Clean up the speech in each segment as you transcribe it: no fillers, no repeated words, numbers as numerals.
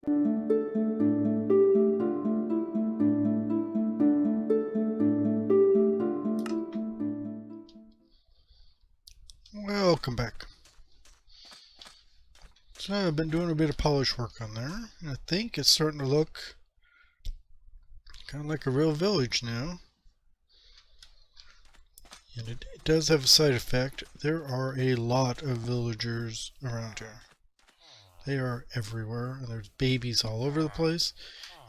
Welcome back. So I've been doing a bit of polish work on there, and I think it's starting to look kind of like a real village now. And it does have a side effect. There are a lot of villagers around here. They are everywhere, and there's babies all over the place.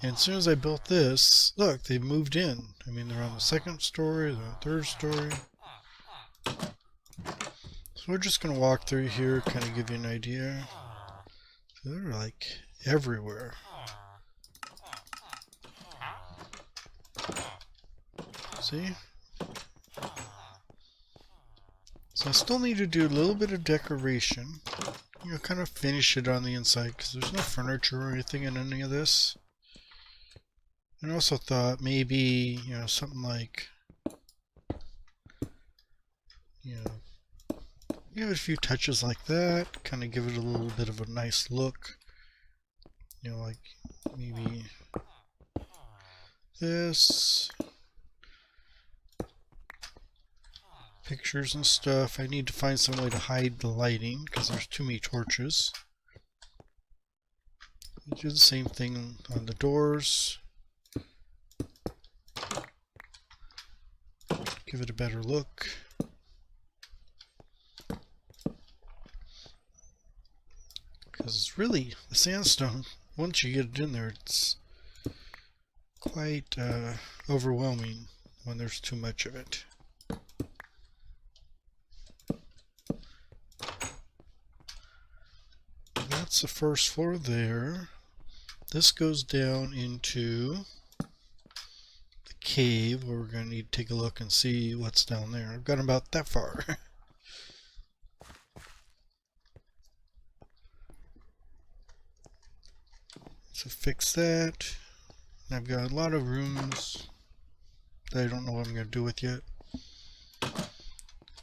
And as soon as I built this, look, they moved in. I mean, they're on the second story, they're on the third story. So we're just going to walk through here, kind of give you an idea. They're like everywhere. See? So I still need to do a little bit of decoration. You know, kind of finish it on the inside because there's no furniture or anything in any of this. And I also thought maybe, you know, something like, you know, give it a few touches like that, kind of give it a little bit of a nice look. You know, like maybe this. Pictures and stuff. I need to find some way to hide the lighting because there's too many torches. Do the same thing on the doors. Give it a better look. Because it's really, the sandstone, once you get it in there, it's quite overwhelming when there's too much of it. That's the first floor there. This goes down into the cave where we're going to need to take a look and see what's down there. I've got about that far. So fix that. And I've got a lot of rooms that I don't know what I'm going to do with yet.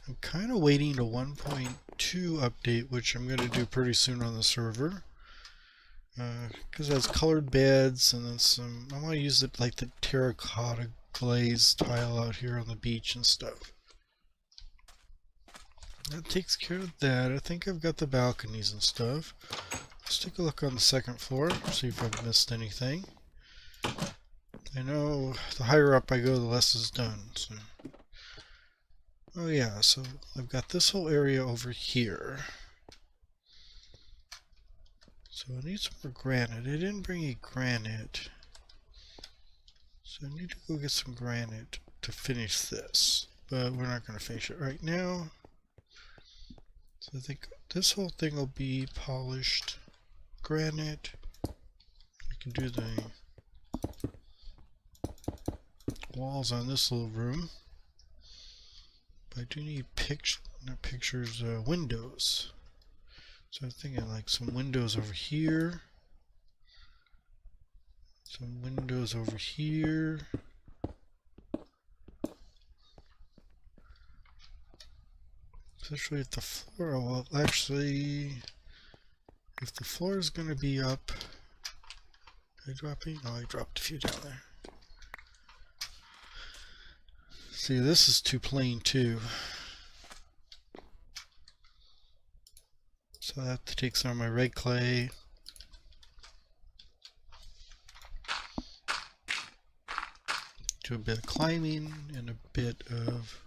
I'm kind of waiting a 1.2 update, which I'm going to do pretty soon on the server. Because it has colored beds and then some, I want to use it like the terracotta glazed tile out here on the beach and stuff. That takes care of that. I think I've got the balconies and stuff. Let's take a look on the second floor, see if I've missed anything. I know the higher up I go, the less is done. So. Oh yeah, so I've got this whole area over here. So I need some more granite. I didn't bring any granite. So I need to go get some granite to finish this. But we're not going to finish it right now. So I think this whole thing will be polished granite. I can do the walls on this little room. I do need windows. So I'm thinking like some windows over here. Some windows over here. Especially if the floor, well actually, if the floor is going to be up, did I drop any? No, I dropped a few down there. See, this is too plain too. So I have to take some of my red clay. Do a bit of climbing and a bit of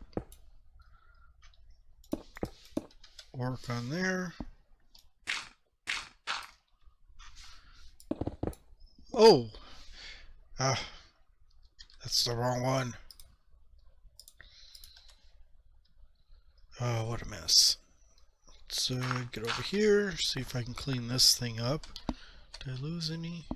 work on there. Oh! Ah, that's the wrong one. Oh, what a mess. Let's get over here, see if I can clean this thing up. Did I lose any?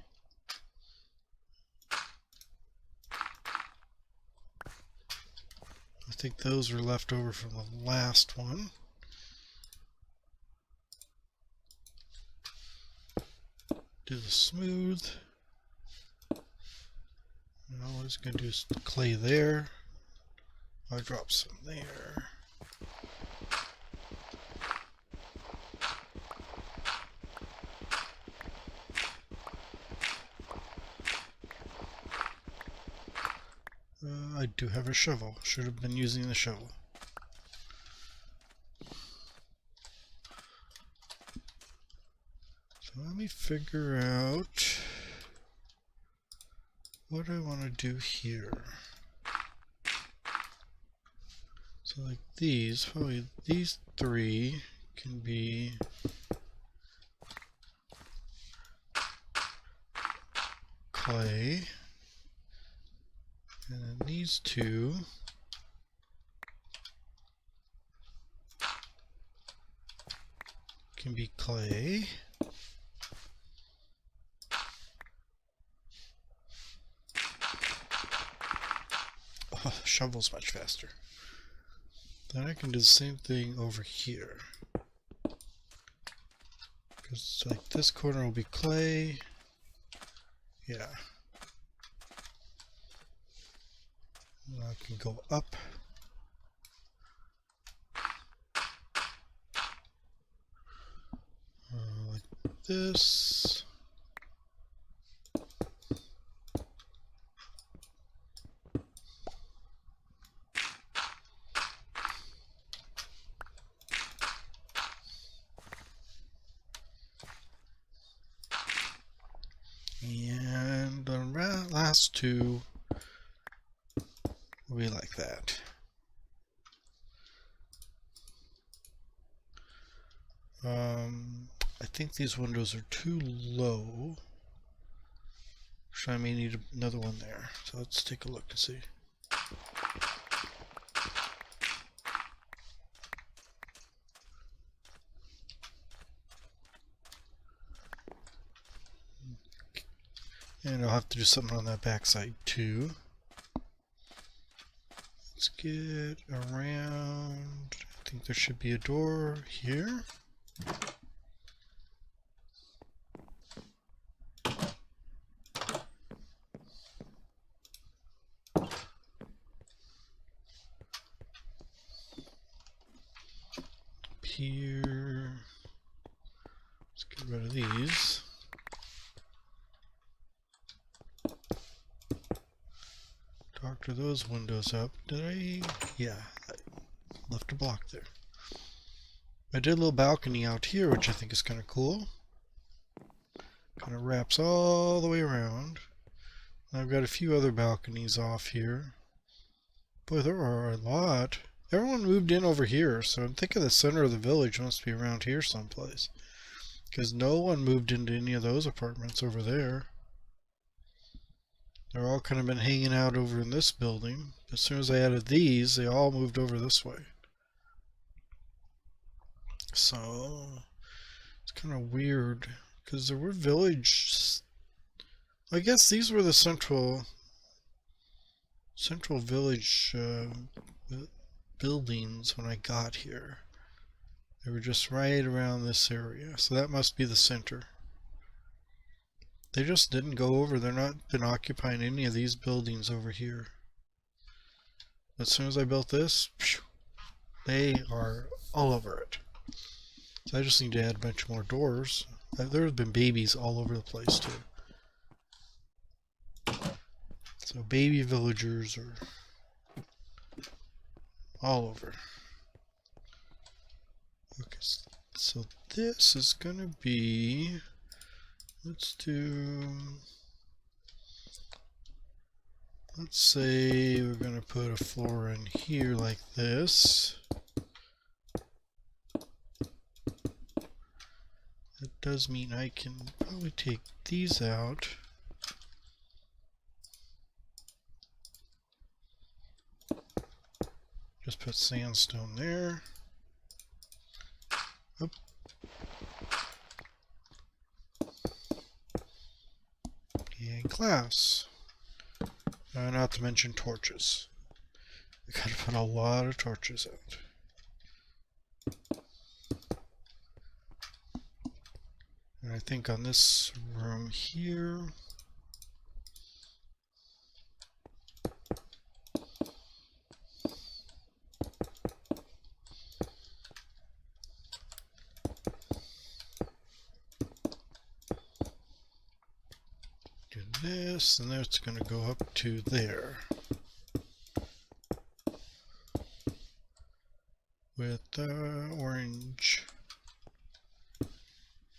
I think those were left over from the last one. Do the smooth. And all I was going to do is clay there. I'll drop some there. I do have a shovel. Should have been using the shovel. So let me figure out what I want to do here. So like these, probably these three can be clay. And then these two can be clay. Oh, shovel's much faster. Then I can do the same thing over here. Because like this corner will be clay. Yeah. And I can go up. Like this. And the last two will be like that. I think these windows are too low. So I may need another one there. So let's take a look and see. And I'll have to do something on that backside too. Let's get around. I think there should be a door here. Here. Let's get rid of these. Doctor those windows up. Did I? Yeah, I left a block there. I did a little balcony out here, which I think is kind of cool. Kind of wraps all the way around. And I've got a few other balconies off here. Boy, there are a lot. Everyone moved in over here, so I'm thinking the center of the village must be around here someplace. Because no one moved into any of those apartments over there. They're all kind of been hanging out over in this building. As soon as I added these, they all moved over this way. So, it's kind of weird. Because there were villages. I guess these were the central village buildings when I got here. They were just right around this area, so that must be the center. They just didn't go over. They're not been occupying any of these buildings over here. As soon as I built this, they are all over it. So I just need to add a bunch more doors. There's been babies all over the place too. So baby villagers are all over. Okay, so this is gonna be, let's say we're gonna put a floor in here like this. That does mean I can probably take these out. Just put sandstone there. Oop. And glass. Not to mention torches. We gotta put a lot of torches out. And I think on this room here, do this, and that's going to go up to there. with orange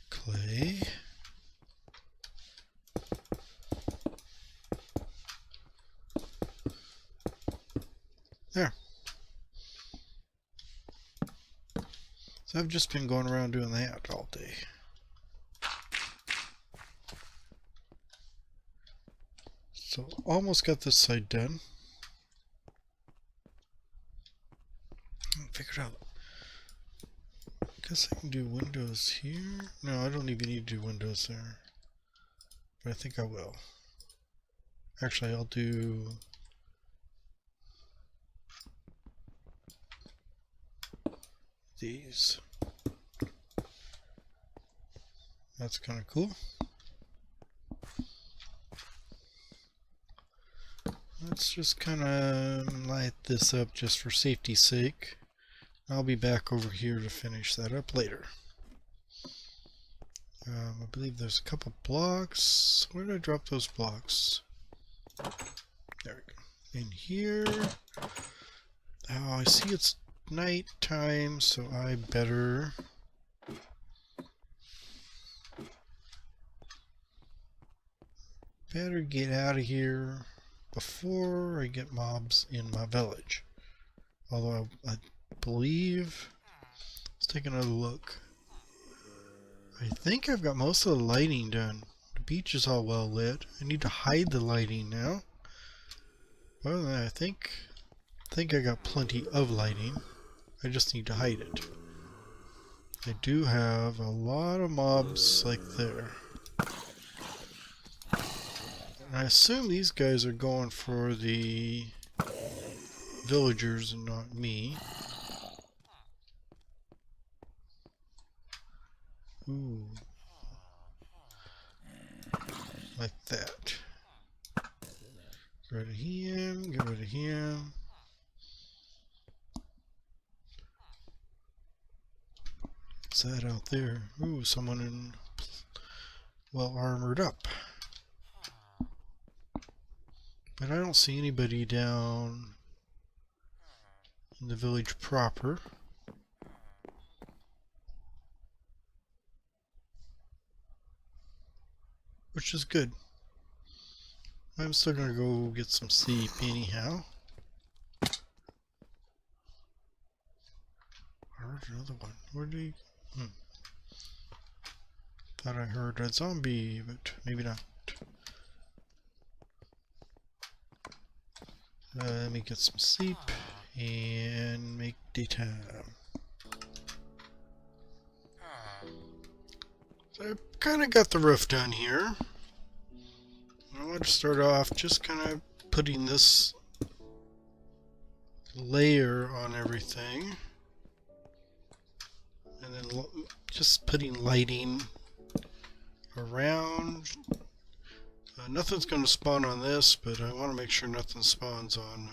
clay. There. So I've just been going around doing that all day. So almost got this side done. Figure it out. Guess I can do windows here. No, I don't even need to do windows there. But I think I will. Actually, I'll do these. That's kind of cool. Let's just kind of light this up just for safety's sake. I'll be back over here to finish that up later. I believe there's a couple blocks. Where did I drop those blocks? There we go. In here. Oh, I see it's night time, so I better get out of here before I get mobs in my village. Although I believe, let's take another look. I think I've got most of the lighting done. The beach is all well lit. I need to hide the lighting now. Well, I think I got plenty of lighting. I just need to hide it. I do have a lot of mobs like there. And I assume these guys are going for the villagers and not me. Ooh. Like that. Get rid of him, get rid of him. What's that out there? Ooh, someone in well armored up. But I don't see anybody down in the village proper. Which is good. I'm still gonna go get some sleep anyhow. I heard another one. Where did he? Thought I heard a zombie, but maybe not. Let me get some sleep and make daytime. So I kind of got the roof done here. I want to start off just kind of putting this layer on everything. And then just putting lighting around. Nothing's going to spawn on this, but I want to make sure nothing spawns on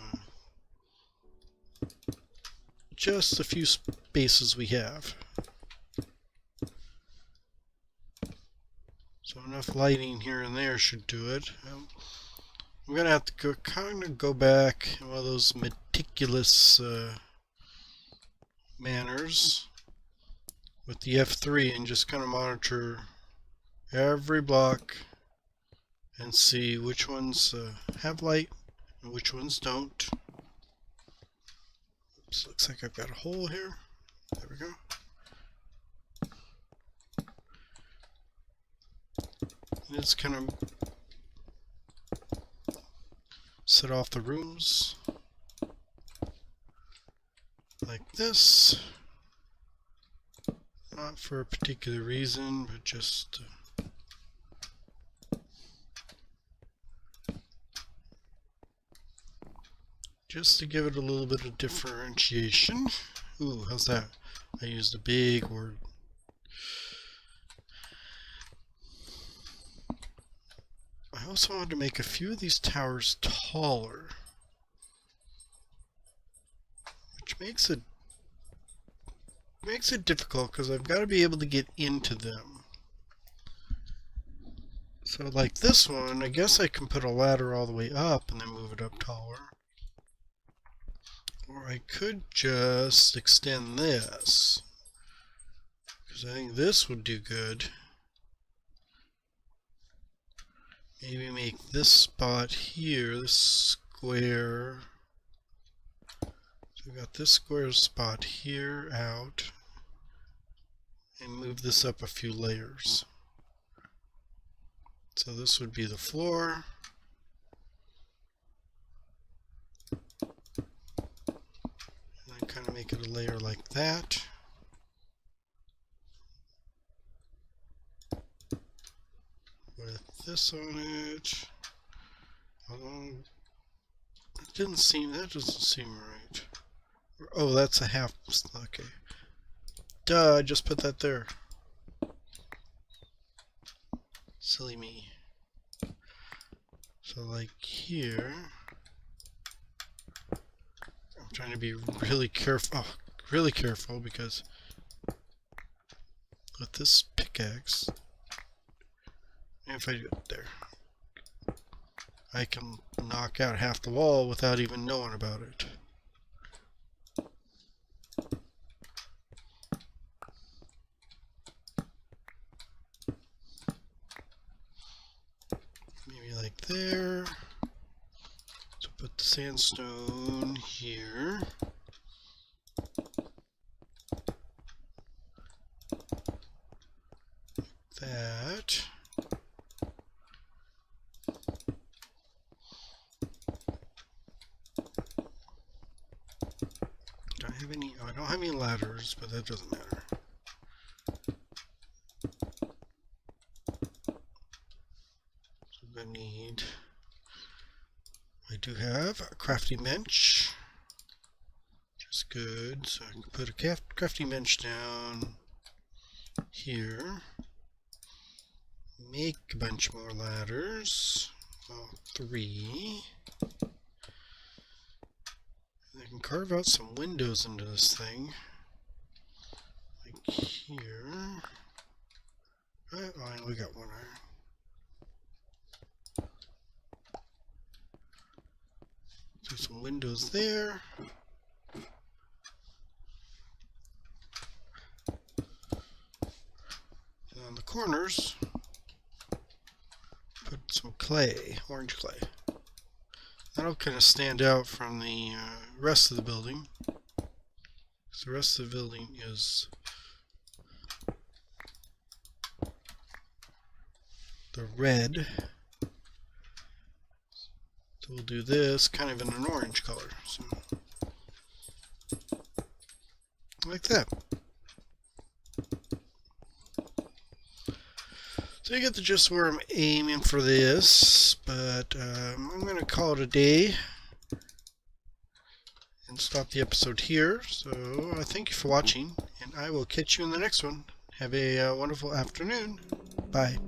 just the few spaces we have. So enough lighting here and there should do it. I'm going to have to kind of go back in one of those meticulous manners with the F3 and just kind of monitor every block and see which ones have light and which ones don't. Oops, looks like I've got a hole here. There we go. And it's kind of set off the rooms like this. Not for a particular reason, but just to give it a little bit of differentiation. Ooh, how's that? I used a big word. I also wanted to make a few of these towers taller, which makes it difficult because I've got to be able to get into them. So like this one, I guess I can put a ladder all the way up and then move it up taller. Or I could just extend this, because I think this would do good. Maybe make this spot here, this square. So we got this square spot here out, and move this up a few layers. So this would be the floor. And then kind of make it a layer like that. With this on it. It didn't seem, that doesn't seem right. Oh, that's a half, okay. Duh, I just put that there. Silly me. So like here, I'm trying to be really careful, because with this pickaxe, if I do it there, I can knock out half the wall without even knowing about it. Maybe like there. So put the sandstone here. Like that. I don't have any ladders, but that doesn't matter. So I'm gonna need, I do have a crafting bench, which is good. So I can put a crafting bench down here. Make a bunch more ladders. Well, 3. I can carve out some windows into this thing, like here. Right, oh, I only got one iron. Do some windows there. And on the corners, put some clay, orange clay. That'll kind of stand out from the rest of the building. So the rest of the building is the red. So we'll do this kind of in an orange color. So like that. So you get the gist where I'm aiming for this, but I'm going to call it a day and stop the episode here. So thank you for watching, and I will catch you in the next one. Have a wonderful afternoon. Bye.